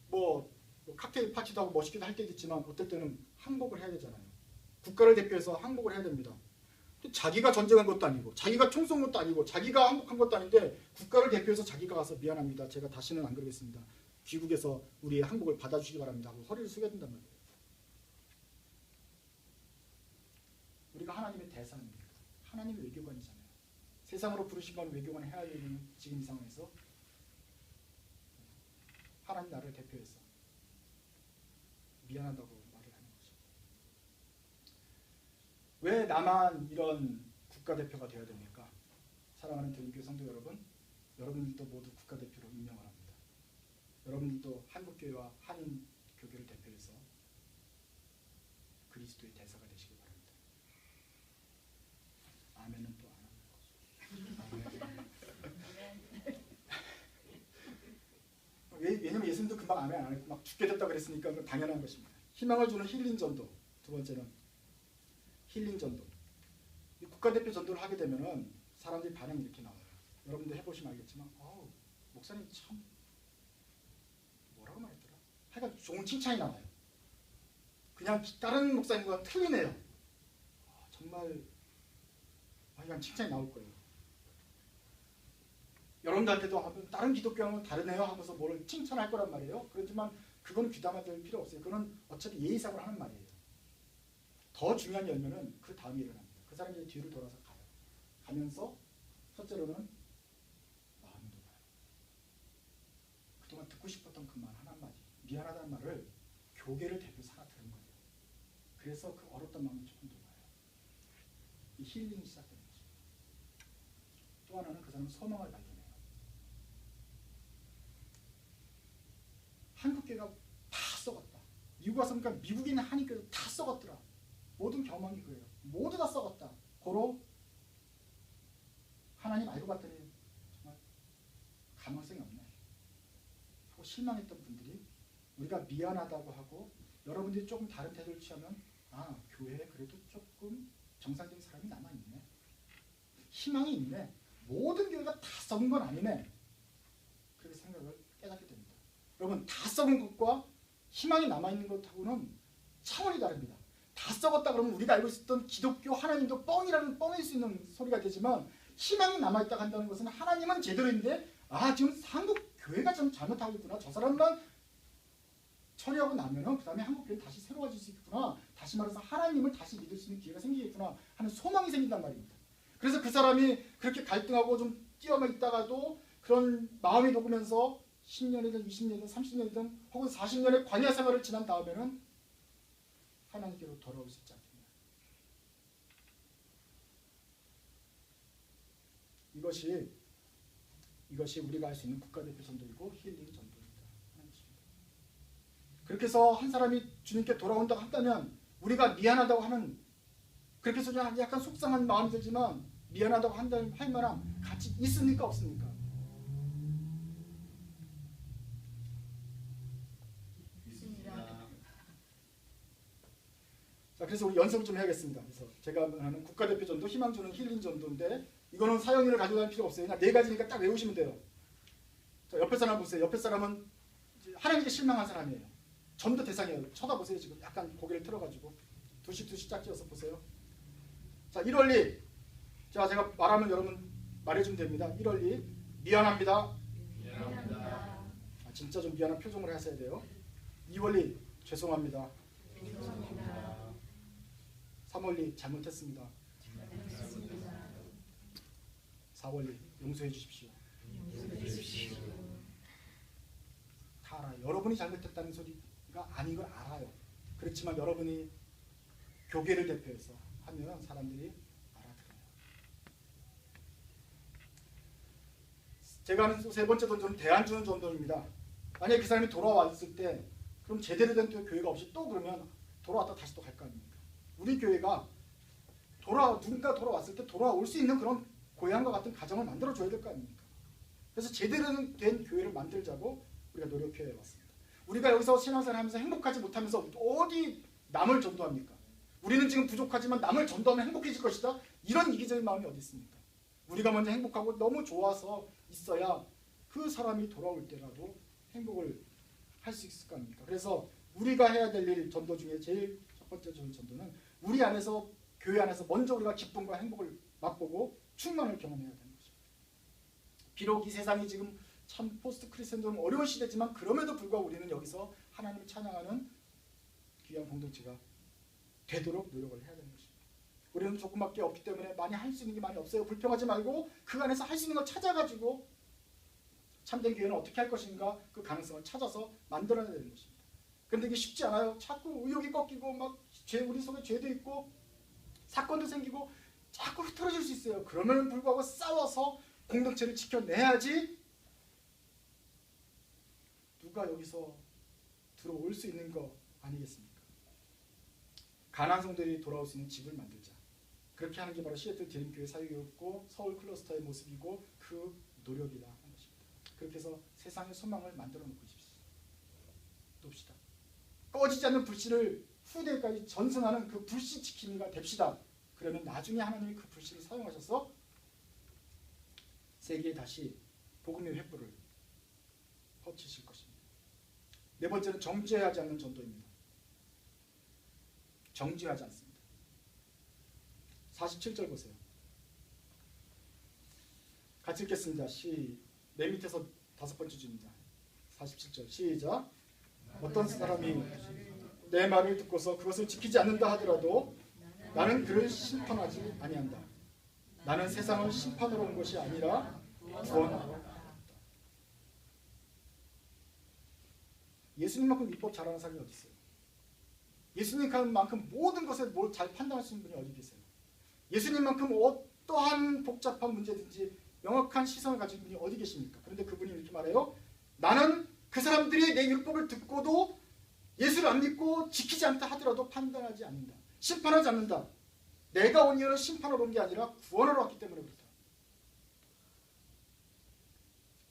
뭐 칵테일 파티도 하고 멋있기도 할 때도 있지만 어떨 때는 항복을 해야 되잖아요. 국가를 대표해서 항복을 해야 됩니다. 자기가 전쟁한 것도 아니고 자기가 총 쏜 것도 아니고 자기가 항복한 것도 아닌데 국가를 대표해서 자기가 가서 미안합니다. 제가 다시는 안 그러겠습니다. 귀국에서 우리의 항복을 받아주시기 바랍니다 하고 허리를 숙여야 된단 말이에요. 우리가 하나님의 대상입니다. 하나님의 외교관이잖아요. 세상으로 부르신 건 외교관을 해야 되는 지금 이 상황에서 하나님 나를 대표해서 미안하다고 말을 하는 거죠. 왜 나만 이런 국가대표가 되어야 됩니까? 사랑하는 대림교회 성도 여러분, 여러분들도 모두 국가대표로 임명을 합니다. 여러분들도 한국교회와 한인교회를 대표해서 그리스도의 대사가 되시기 바랍니다. 아멘은 또 안 하는 거죠. 왜냐면 예수님도 금방 아멘 안 했고 막 죽게 됐다 그랬으니까 당연한 것입니다. 희망을 주는 힐링 전도. 두 번째는 힐링 전도. 이 국가대표 전도를 하게 되면은 사람들이 반응이 이렇게 나와요. 여러분들 해보시면 알겠지만, 목사님 참 뭐라고 말했더라? 하여간 좋은 칭찬이 나와요. 그냥 다른 목사님과 틀리네요. 정말 그냥 칭찬이 나올 거예요. 여러분들한테도 다른 기독교하고는 다르네요 하면서 뭘 칭찬할 거란 말이에요. 그렇지만 그건 귀담아 들 필요 없어요. 그건 어차피 예의상으로 하는 말이에요. 더 중요한 열매는 그 다음에 일어납니다. 그 사람이 이제 뒤를 돌아서 가요. 가면서 첫째로는 마음이 녹아요. 그동안 듣고 싶었던 그 말 한마디, 미안하다는 말을 교계를 대표해서 하나 들은 거예요. 그래서 그 어렸던 마음이 조금 녹아요. 이 힐링이 시작되는 거죠. 또 하나는 그 사람은 소망을 발견해요. 한국교회가 다 썩었다. 미국 와서 보니까 미국인 한인교회도 다 썩었더라. 모든 경험한 게 그래요. 모두 다 썩었다. 고로 하나님 알고 봤더니 정말 가망성이 없네 하고 실망했던 분들이 우리가 미안하다고 하고 여러분들이 조금 다른 태도를 취하면 교회에 그래도 조금 정상적인 사람이 남아있네. 희망이 있네. 모든 교회가 다 썩은 건 아니네. 그렇게 생각을 깨닫게 됩니다. 여러분 다 썩은 것과 희망이 남아있는 것하고는 차원이 다릅니다. 다 썩었다 그러면 우리가 알고 있었던 기독교 하나님도 뻥일 수 있는 소리가 되지만 희망이 남아있다 한다는 것은 하나님은 제대로인데 지금 한국 교회가 좀 잘못하고 있구나. 저 사람만 처리하고 나면은 그 다음에 한국 교회는 다시 새로워질 수 있구나. 다시 말해서 하나님을 다시 믿을 수 있는 기회가 생기겠구나 하는 소망이 생긴단 말입니다. 그래서 그 사람이 그렇게 갈등하고 좀 뛰어만 있다가도 그런 마음이 녹으면서 10년이든 20년이든 30년이든 혹은 40년의 광야 생활을 지난 다음에는 하나님께로 돌아올 수 있지 않겠냐. 이것이 우리가 할 수 있는 국가대표 전도이고 힐링 전도입니다. 그렇게 해서 한 사람이 주님께 돌아온다고 한다면 우리가 미안하다고 하는 그렇게 해서 약간 속상한 마음이 들지만 미안하다고 할 만한 가치 있습니까 없습니까? 자, 그래서 우리 연습을 좀 해야겠습니다. 그래서 제가 하는 국가대표 전도, 희망 주는 힐링 전도인데 이거는 사형리를 가지고 다닐 필요 없어요. 그냥 네 가지니까 딱 외우시면 돼요. 자, 옆에 사람 보세요. 옆에 사람은 하나님께 실망한 사람이에요. 전도 대상이에요. 쳐다보세요. 지금 약간 고개를 틀어가지고 두씩 짝지어서 보세요. 자, 1월리. 자, 제가 말하면 여러분 말해주면 됩니다. 1월리. 미안합니다. 진짜 좀 미안한 표정을 하셔야 돼요. 2월리. 죄송합니다. 3월리. 잘못했습니다. 4월리. 용서해 주십시오. 알아요. 여러분이 잘못했다는 소리가 아닌 걸 알아요. 그렇지만 여러분이 교계를 대표해서 하면 사람들이 알아들어요. 제가 하는 세 번째 전도는 대안 주는 전도입니다. 만약에 그 사람이 돌아왔을 때 그럼 제대로 된 교회가 없이 또 그러면 돌아왔다 다시 또 갈 거 아닙니까? 우리 교회가 누군가 돌아왔을 때 돌아올 수 있는 그런 고향과 같은 가정을 만들어줘야 될 거 아닙니까? 그래서 제대로 된 교회를 만들자고 우리가 노력해 왔습니다. 우리가 여기서 신앙생활 하면서 행복하지 못하면서 어디 남을 전도합니까? 우리는 지금 부족하지만 남을 전도하면 행복해질 것이다. 이런 이기적인 마음이 어디 있습니까? 우리가 먼저 행복하고 너무 좋아서 있어야 그 사람이 돌아올 때라도 행복을 할 수 있을 거 아닙니까? 그래서 우리가 해야 될 일 전도 중에 제일 첫 번째 전도는 우리 안에서 교회 안에서 먼저 우리가 기쁨과 행복을 맛보고 충만을 경험해야 되는 것입니다. 비록 이 세상이 지금 참 포스트 크리스천좀 어려운 시대지만 그럼에도 불구하고 우리는 여기서 하나님을 찬양하는 귀한 공동체가 되도록 노력을 해야 되는 것입니다. 우리는 조금밖에 없기 때문에 많이 할 수 있는 게 많이 없어요. 불평하지 말고 그 안에서 할 수 있는 걸 찾아가지고 참된 교회는 어떻게 할 것인가 그 가능성을 찾아서 만들어야 되는 것입니다. 그런데 이게 쉽지 않아요. 자꾸 의욕이 꺾이고 막 우리 속에 죄도 있고 사건도 생기고 자꾸 흐트러질 수 있어요. 그럼에도 불구하고 싸워서 공동체를 지켜내야지 누가 여기서 들어올 수 있는 거 아니겠습니까? 가난한 성도들이 돌아올 수 있는 집을 만들자. 그렇게 하는 게 바로 시애틀 드림교회 사역이었고 서울 클러스터의 모습이고 그 노력이라 하는 것입니다. 그렇게 해서 세상의 소망을 만들어 놓고 놉시다. 꺼지지 않는 불씨를 후대까지 전승하는 그 불씨 지킴이가 됩시다. 그러면 나중에 하나님이 그 불씨를 사용하셔서 세계에 다시 복음의 횃불을 펼치실 것입니다. 네 번째는 정죄하지 않는 전도입니다. 정죄하지 않습니다. 47절 보세요. 같이 읽겠습니다. 맨 밑에서 다섯 번째 줄입니다. 47절 시작. 어떤 사람이 내 말을 듣고서 그것을 지키지 않는다 하더라도 나는 그를 심판하지 아니한다. 나는 세상을 심판하러 온 것이 아니라 구원하러 왔다. 예수님만큼 율법 잘하는 사람이 어디 있어요? 예수님만큼 모든 것에 뭘 잘 판단할 수 있는 분이 어디 계세요? 예수님만큼 어떠한 복잡한 문제든지 명확한 시선을 가진 분이 어디 계십니까? 그런데 그분이 이렇게 말해요. 나는 그 사람들이 내 율법을 듣고도 예수를 안 믿고 지키지 않다 하더라도 판단하지 않는다. 심판하지 않는다. 내가 온 이유는 심판하러 온 게 아니라 구원하러 왔기 때문에 그렇다.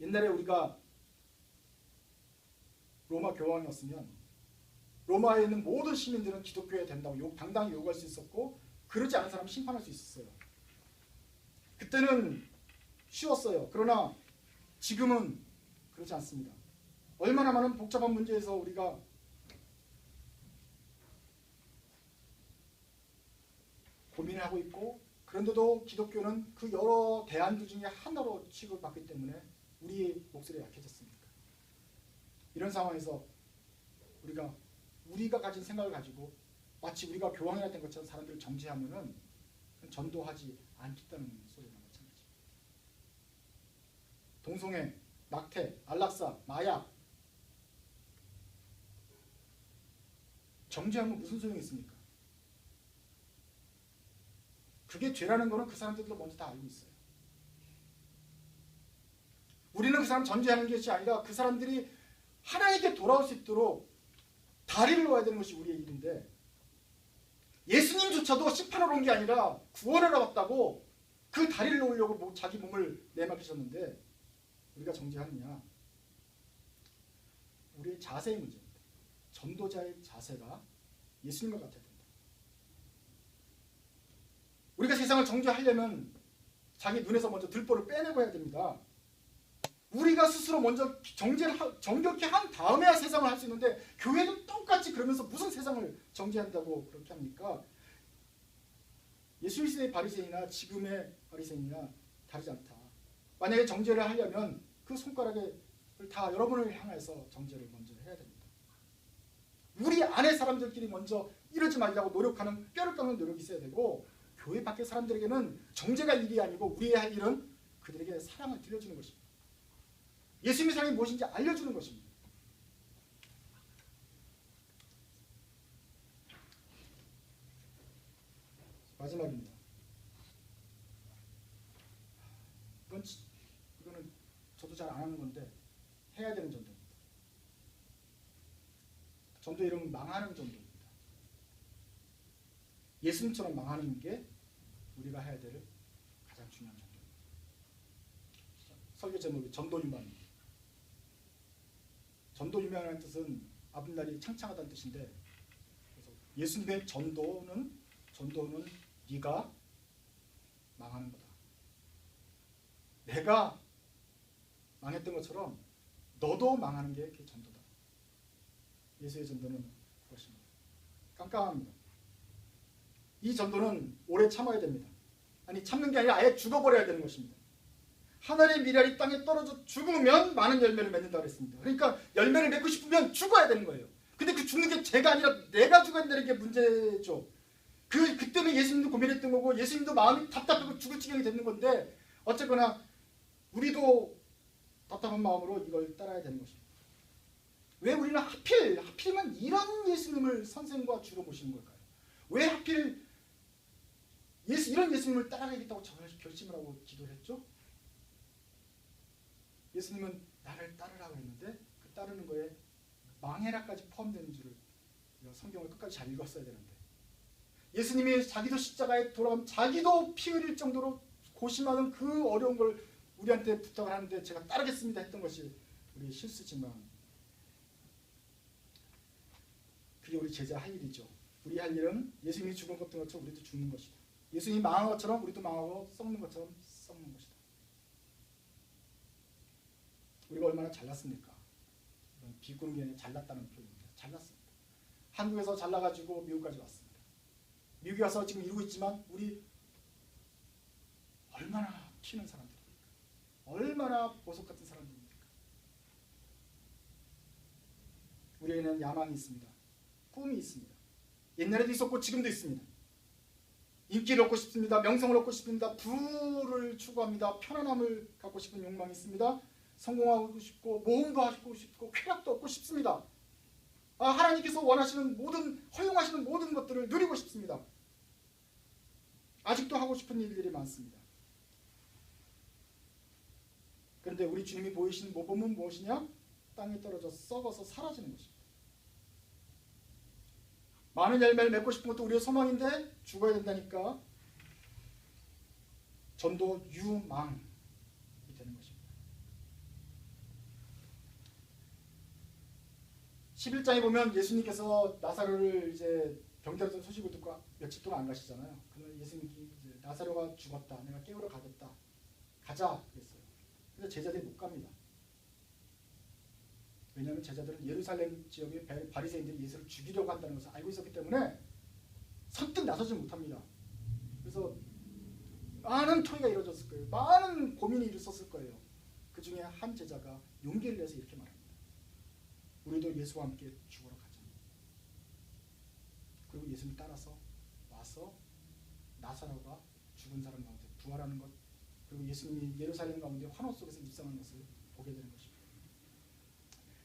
옛날에 우리가 로마 교황이었으면 로마에 있는 모든 시민들은 기독교에 된다고 당당히 요구할 수 있었고 그러지 않은 사람은 심판할 수 있었어요. 그때는 쉬웠어요. 그러나 지금은 그렇지 않습니다. 얼마나 많은 복잡한 문제에서 우리가 고민을 하고 있고 그런데도 기독교는 그 여러 대안들 중에 하나로 취급을 받기 때문에 우리의 목소리가 약해졌습니다. 이런 상황에서 우리가 가진 생각을 가지고 마치 우리가 교황이나 된 것처럼 사람들을 정죄하면은 전도하지 않겠다는 소리가 마찬가지입니다. 동성애, 낙태, 안락사, 마약 정죄하면 무슨 소용이 있습니까? 그게 죄라는 거는 그 사람들도 먼저 다 알고 있어요. 우리는 그 사람 전제하는 것이 아니라 그 사람들이 하나님께 돌아올 수 있도록 다리를 놓아야 되는 것이 우리의 일인데 예수님조차도 심판하러 온 게 아니라 구원하러 왔다고 그 다리를 놓으려고 자기 몸을 내맡기셨는데 우리가 정죄하느냐? 우리의 자세의 문제입니다. 전도자의 자세가 예수님과 같아야 된다. 우리가 세상을 정죄하려면 자기 눈에서 먼저 들보를 빼내고 해야 됩니다. 우리가 스스로 먼저 정죄를 정결케 한 다음에야 세상을 할 수 있는데 교회는 똑같이 그러면서 무슨 세상을 정죄한다고 그렇게 합니까? 예수 시대의 바리새인이나 지금의 바리새인이나 다르지 않다. 만약에 정죄를 하려면 그 손가락을 다 여러분을 향해서 정죄를 먼저 해야 됩니다. 우리 안에 사람들끼리 먼저 이러지 말라고 노력하는 뼈를 깎는 노력이 있어야 되고 교회 밖의 사람들에게는 정죄가 일이 아니고 우리의 할 일은 그들에게 사랑을 들려주는 것입니다. 예수님의 사랑이 무엇인지 알려주는 것입니다. 마지막입니다. 이거는 저도 잘 안 하는 건데 해야 되는 전도입니다. 전도 이름은 망하는 전도입니다. 예수님처럼 망하는 게 우리가 해야 될 가장 중요한 전도입니다. 설교 제목이 전도유망입니다. 전도유망이라는 뜻은 아분날이 창창하다는 뜻인데, 그래서 예수님의 전도는 네가 망하는 거다. 내가 망했던 것처럼 너도 망하는 게 그게 전도다. 예수의 전도는 그것입니다. 깜깜합니다. 이 전도는 오래 참아야 됩니다. 아니, 참는 게 아니라 아예 죽어버려야 되는 것입니다. 하늘의 미랄이 땅에 떨어져 죽으면 많은 열매를 맺는다고 했습니다. 그러니까 열매를 맺고 싶으면 죽어야 되는 거예요. 근데 그 죽는 게 죄가 아니라 내가 죽어야 된다는 게 문제죠. 그 때문에 예수님도 고민했던 거고, 예수님도 마음이 답답하고 죽을 지경이 되는 건데, 어쨌거나 우리도 답답한 마음으로 이걸 따라야 되는 것입니다. 왜 우리는 하필이면 이런 예수님을 선생과 주로 모시는 걸까요? 왜 하필 이런 예수님을 따라가겠다고 결심을 하고 기도를 했죠? 예수님은 나를 따르라고 했는데 그 따르는 거에 망해라까지 포함되는 줄을 성경을 끝까지 잘 읽었어야 되는데, 예수님이 자기도 십자가에 돌아가면 자기도 피 흘릴 정도로 고심하는 그 어려운 걸 우리한테 부탁을 하는데 제가 따르겠습니다 했던 것이 우리의 실수지만, 그게 우리 제자 할 일이죠. 우리 할 일은 예수님이 죽은 것처럼 우리도 죽는 것이다. 예수님이 망한 것처럼 우리도 망하고 썩는 것처럼 썩는 것이다. 우리가 얼마나 잘났습니까? 이런 비굴하게 아니라 잘났다는 표현입니다. 잘났습니다. 한국에서 잘나가지고 미국까지 왔습니다. 미국에 와서 지금 이루고 있지만 우리 얼마나 튀는 사람들입니까? 얼마나 보석 같은 사람들입니까? 우리에는 야망이 있습니다. 꿈이 있습니다. 옛날에도 있었고 지금도 있습니다. 인기를 얻고 싶습니다. 명성을 얻고 싶습니다. 부를 추구합니다. 편안함을 갖고 싶은 욕망이 있습니다. 성공하고 싶고 모험도 하고 싶고 쾌락도 얻고 싶습니다. 하나님께서 원하시는 허용하시는 모든 것들을 누리고 싶습니다. 아직도 하고 싶은 일들이 많습니다. 그런데 우리 주님이 보이신 모범은 무엇이냐? 땅에 떨어져 썩어서 사라지는 것입니다. 많은 열매를 맺고 싶은 것도 우리의 소망인데 죽어야 된다니까 전도 유망이 되는 것입니다. 11장에 보면 예수님께서 나사로를 이제 병들었던 소식을 듣고 며칠 동안 안 가시잖아요. 그러면 예수님이 이제 나사로가 죽었다. 내가 깨우러 가겠다. 가자 그랬어요. 근데 제자들이 못 갑니다. 왜냐하면 제자들은 예루살렘 지역의 바리새인들이 예수를 죽이려고 한다는 것을 알고 있었기 때문에 선뜻 나서지 못합니다. 그래서 많은 토의가 이루어졌을 거예요. 많은 고민이 있었을 거예요. 그 중에 한 제자가 용기를 내서 이렇게 말합니다. 우리도 예수와 함께 죽으러 가자. 그리고 예수님 따라서 와서 나사로가 죽은 사람 가운데 부활하는 것, 그리고 예수님이 예루살렘 가운데 환호 속에서 입성하는 것을 보게 되는 것입니다.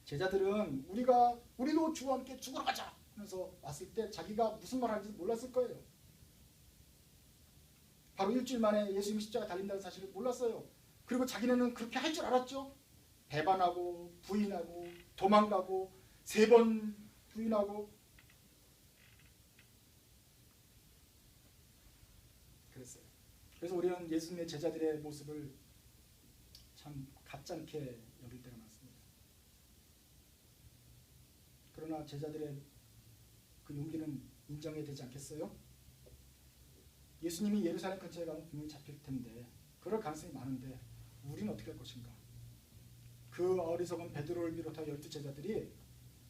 제자들은 우리도 주와 함께 죽으러 가자 하면서 왔을 때 자기가 무슨 말 하는지 몰랐을 거예요. 바로 일주일 만에 예수님이 십자가에 달린다는 사실을 몰랐어요. 그리고 자기네는 그렇게 할 줄 알았죠. 배반하고 부인하고 도망가고 3번 부인하고 그랬어요. 그래서 우리는 예수님의 제자들의 모습을 참 가짜게 여길 때가 많습니다. 그러나 제자들의 그 용기는 인정해야 되지 않겠어요? 예수님이 예루살렘 근처에 가면 분명히 잡힐 텐데, 그럴 가능성이 많은데 우리는 어떻게 할 것인가? 그 어리석은 베드로를 비롯한 12제자들이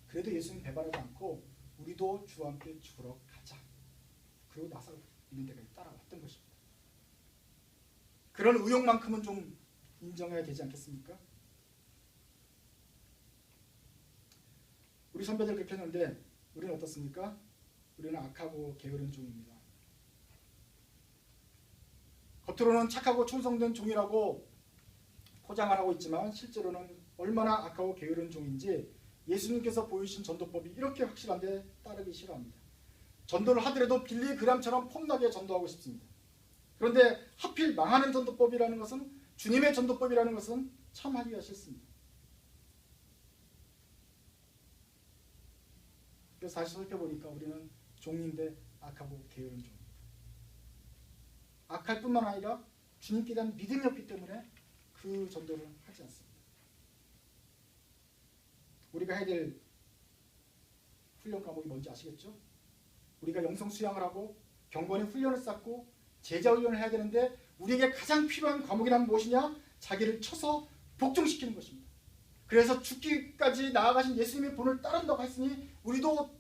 그래도 예수님 배반하지 않고 우리도 주와 함께 죽으러 가자. 그리고 나사로 있는 데까지 따라왔던 것입니다. 그런 의욕만큼은 좀 인정해야 되지 않겠습니까? 우리 선배들 그렇게 했는데 우리는 어떻습니까? 우리는 악하고 게으른 종입니다. 겉으로는 착하고 충성된 종이라고 포장을 하고 있지만 실제로는 얼마나 악하고 게으른 종인지 예수님께서 보이신 전도법이 이렇게 확실한데 따르기 싫어합니다. 전도를 하더라도 빌리 그람처럼 폼나게 전도하고 싶습니다. 그런데 하필 망하는 전도법이라는 것은, 주님의 전도법이라는 것은 참 하기가 싫습니다. 그래서 다시 살펴보니까 우리는 종인데 악하고 게으른 종입니다. 악할 뿐만 아니라 주님께 대한 믿음이 없기 때문에 그 전도를 하지 않습니다. 우리가 해야 될 훈련 과목이 뭔지 아시겠죠? 우리가 영성 수양을 하고 경건의 훈련을 쌓고 제자 훈련을 해야 되는데, 우리에게 가장 필요한 과목이란 무엇이냐? 자기를 쳐서 복종시키는 것입니다. 그래서 죽기까지 나아가신 예수님의 본을 따른다고 했으니 우리도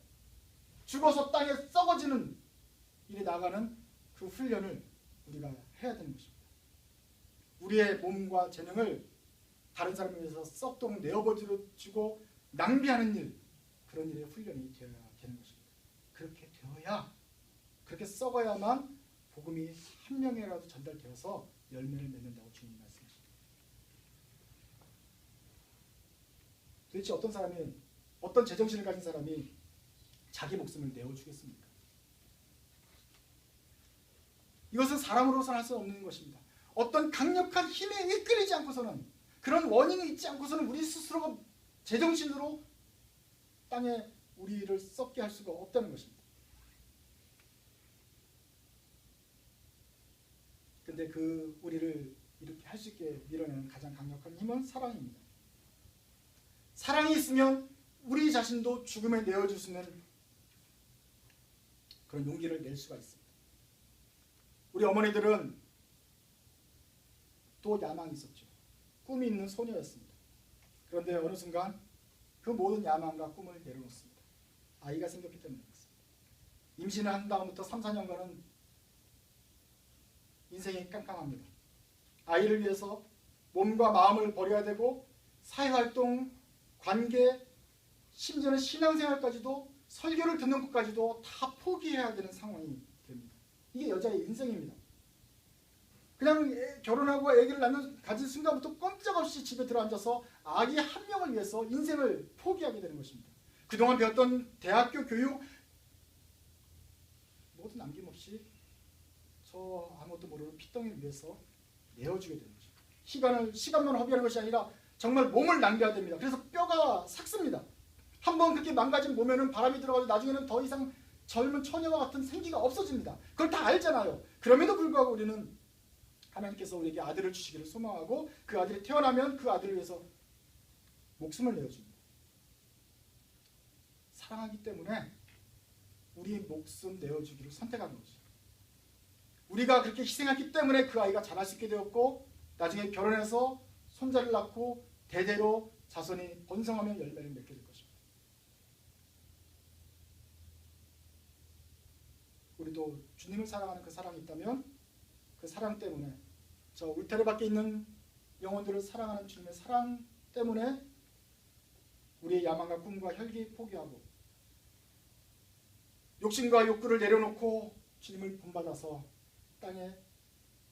죽어서 땅에 썩어지는 일에 나아가는 그 훈련을 우리가 해야 되는 것입니다. 우리의 몸과 재능을 다른 사람을 위해서 썩도록 내어버리고 낭비하는 일, 그런 일의 훈련이 되어야 되는 것입니다. 그렇게 되어야, 그렇게 썩어야만 복음이 한 명이라도 전달되어서 열매를 맺는다고 주님이 말씀하십니다. 도대체 어떤 사람이, 어떤 제정신을 가진 사람이 자기 목숨을 내어주겠습니까? 이것은 사람으로서는 할 수 없는 것입니다. 어떤 강력한 힘에 이끌리지 않고서는, 그런 원인이 있지 않고서는 우리 스스로가 제정신으로 땅에 우리를 썩게 할 수가 없다는 것입니다. 근데 그 우리를 이렇게 할 수 있게 밀어내는 가장 강력한 힘은 사랑입니다. 사랑이 있으면 우리 자신도 죽음에 내어줄 수 있는 그런 용기를 낼 수가 있습니다. 우리 어머니들은 또 야망이 있었죠. 꿈이 있는 소녀였습니다. 그런데 어느 순간 그 모든 야망과 꿈을 내려놓습니다. 아이가 생겼기 때문에 그렇습니다. 임신을 한 다음부터 3, 4년간은 인생이 깜깜합니다. 아이를 위해서 몸과 마음을 버려야 되고, 사회활동, 관계, 심지어는 신앙생활까지도, 설교를 듣는 것까지도 다 포기해야 되는 상황이 됩니다. 이게 여자의 인생입니다. 그냥 결혼하고 아기를 가진 순간부터 꼼짝없이 집에 들어앉아서 아기 한 명을 위해서 인생을 포기하게 되는 것입니다. 그동안 배웠던 대학교 교육 모두 남김없이 저 아무것도 모르는 피덩이를 위해서 내어주게 되는 것입니다. 시간만 허비하는 것이 아니라 정말 몸을 낭비해야 됩니다. 그래서 뼈가 삭습니다. 한번 그렇게 망가진 몸에는 바람이 들어가서 나중에는 더 이상 젊은 처녀와 같은 생기가 없어집니다. 그걸 다 알잖아요. 그럼에도 불구하고 우리는 하나님께서 우리에게 아들을 주시기를 소망하고, 그 아들이 태어나면 그 아들을 위해서 목숨을 내어줍니다. 사랑하기 때문에 우리 목숨 내어주기를 선택하는 거죠. 우리가 그렇게 희생했기 때문에 그 아이가 자랄 수 있게 되었고, 나중에 결혼해서 손자를 낳고 대대로 자손이 번성하면 열매를 맺게 될 것입니다. 우리도 주님을 사랑하는 그 사랑이 있다면, 그 사랑 때문에, 저 울타리 밖에 있는 영혼들을 사랑하는 주님의 사랑 때문에 우리의 야망과 꿈과 혈기 포기하고 욕심과 욕구를 내려놓고 주님을 본받아서 땅에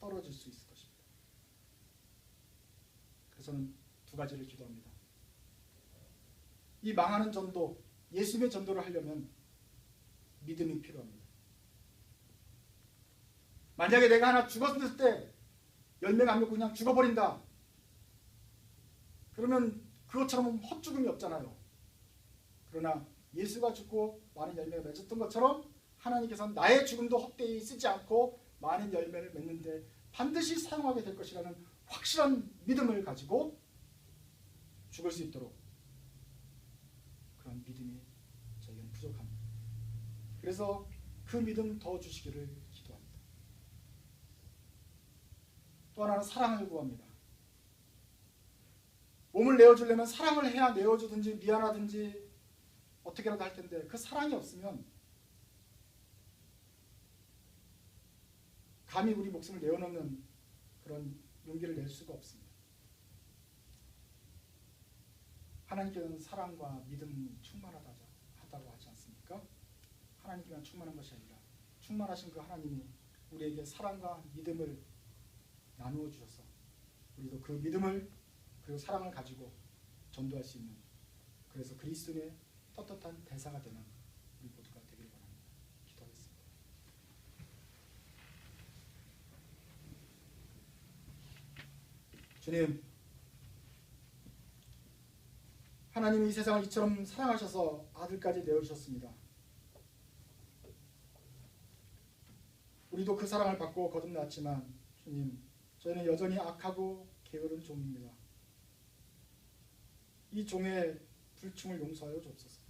떨어질 수 있을 것입니다. 그래서 저는 두 가지를 기도합니다. 이 망하는 전도, 예수님의 전도를 하려면 믿음이 필요합니다. 만약에 내가 하나 죽었을 때 열매가 안 맺고 그냥 죽어버린다, 그러면 그것처럼 헛죽음이 없잖아요. 그러나 예수가 죽고 많은 열매가 맺었던 것처럼 하나님께서는 나의 죽음도 헛되이 쓰지 않고 많은 열매를 맺는데 반드시 사용하게 될 것이라는 확실한 믿음을 가지고 죽을 수 있도록, 그런 믿음이 저에게는 부족합니다. 그래서 그 믿음 더 주시기를 기도합니다. 또 하나는 사랑을 구합니다. 몸을 내어주려면 사랑을 해야 내어주든지 미안하든지 어떻게라도 할 텐데, 그 사랑이 없으면 감히 우리 목숨을 내어놓는 그런 용기를 낼 수가 없습니다. 하나님께서는 사랑과 믿음이 충만하다고 하지 않습니까? 하나님께만 충만한 것이 아니라 충만하신 그 하나님이 우리에게 사랑과 믿음을 나누어 주셔서 우리도 그 믿음을 그리고 사랑을 가지고 전도할 수 있는, 그래서 그리스도의 떳떳한 대사가 되는 우리 모두가 되기를 바랍니다. 기도하겠습니다. 주님, 하나님이 이 세상을 이처럼 사랑하셔서 아들까지 내어주셨습니다. 우리도 그 사랑을 받고 거듭났지만 주님, 저희는 여전히 악하고 게으른 종입니다. 이 종의 불충을 용서하여 주옵소서.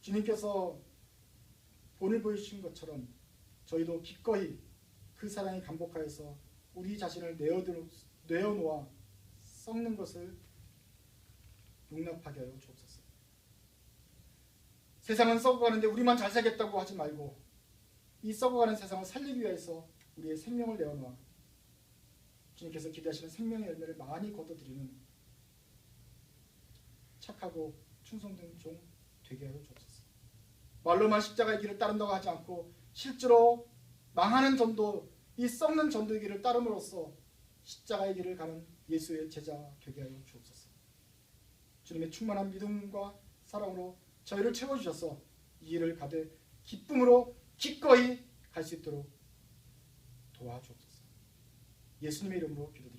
주님께서 본을 보여주신 것처럼 저희도 기꺼이 그 사랑에 감복하여서 우리 자신을 내어놓아 썩는 것을 용납하게 하여 주옵소서. 세상은 썩어가는데 우리만 잘 살겠다고 하지 말고 이 썩어가는 세상을 살리기 위해서 우리의 생명을 내어놓아 주님께서 기대하시는 생명의 열매를 많이 거둬들이는 착하고 충성된 종 되게 하여 주옵소서. 말로만 십자가의 길을 따른다고 하지 않고 실제로 망하는 전도, 이 썩는 전도의 길을 따름으로써 십자가의 길을 가는 예수의 제자 되게 하여 주옵소서. 주님의 충만한 믿음과 사랑으로 저희를 채워주셔서 이 일을 가되 기쁨으로 기꺼이 갈 수 있도록 도와주옵소서. 예수님의 이름으로 기도드립니다.